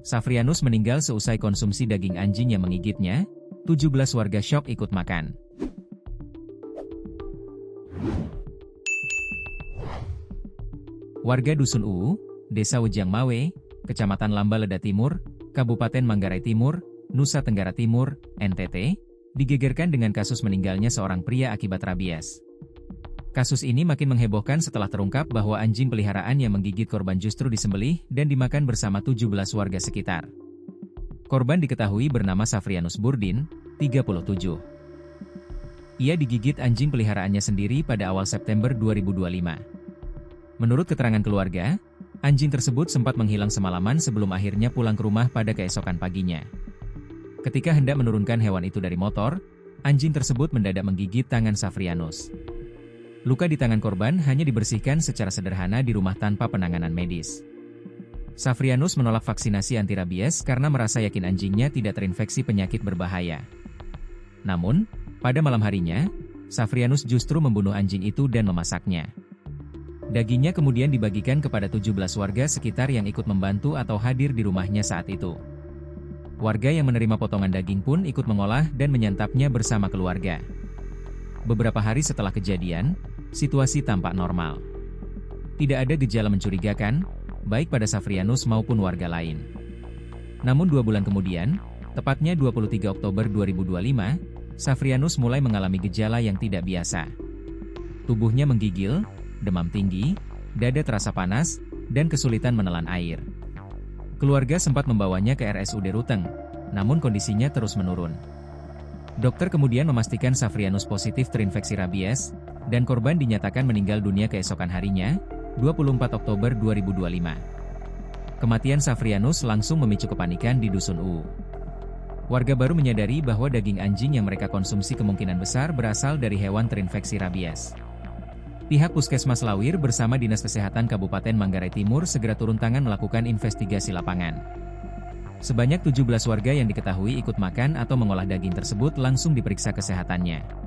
Safrianus meninggal seusai konsumsi daging anjing yang menggigitnya. 17 warga syok ikut makan. Warga Dusun Uu, Desa Wejang Mawe, Kecamatan Lambaleda Timur, Kabupaten Manggarai Timur, Nusa Tenggara Timur, NTT, digegerkan dengan kasus meninggalnya seorang pria akibat rabies. Kasus ini makin menghebohkan setelah terungkap bahwa anjing peliharaan yang menggigit korban justru disembelih dan dimakan bersama 17 warga sekitar. Korban diketahui bernama Safrianus Burdin, 37. Ia digigit anjing peliharaannya sendiri pada awal September 2025. Menurut keterangan keluarga, anjing tersebut sempat menghilang semalaman sebelum akhirnya pulang ke rumah pada keesokan paginya. Ketika hendak menurunkan hewan itu dari motor, anjing tersebut mendadak menggigit tangan Safrianus. Luka di tangan korban hanya dibersihkan secara sederhana di rumah tanpa penanganan medis. Safrianus menolak vaksinasi anti-rabies karena merasa yakin anjingnya tidak terinfeksi penyakit berbahaya. Namun, pada malam harinya, Safrianus justru membunuh anjing itu dan memasaknya. Dagingnya kemudian dibagikan kepada 17 warga sekitar yang ikut membantu atau hadir di rumahnya saat itu. Warga yang menerima potongan daging pun ikut mengolah dan menyantapnya bersama keluarga. Beberapa hari setelah kejadian, situasi tampak normal. Tidak ada gejala mencurigakan, baik pada Safrianus maupun warga lain. Namun 2 bulan kemudian, tepatnya 23 Oktober 2025, Safrianus mulai mengalami gejala yang tidak biasa. Tubuhnya menggigil, demam tinggi, dada terasa panas, dan kesulitan menelan air. Keluarga sempat membawanya ke RSUD Ruteng, namun kondisinya terus menurun. Dokter kemudian memastikan Safrianus positif terinfeksi rabies, dan korban dinyatakan meninggal dunia keesokan harinya, 24 Oktober 2025. Kematian Safrianus langsung memicu kepanikan di Dusun Uu. Warga baru menyadari bahwa daging anjing yang mereka konsumsi kemungkinan besar berasal dari hewan terinfeksi rabies. Pihak Puskesmas Lawir bersama Dinas Kesehatan Kabupaten Manggarai Timur segera turun tangan melakukan investigasi lapangan. Sebanyak 17 warga yang diketahui ikut makan atau mengolah daging tersebut langsung diperiksa kesehatannya.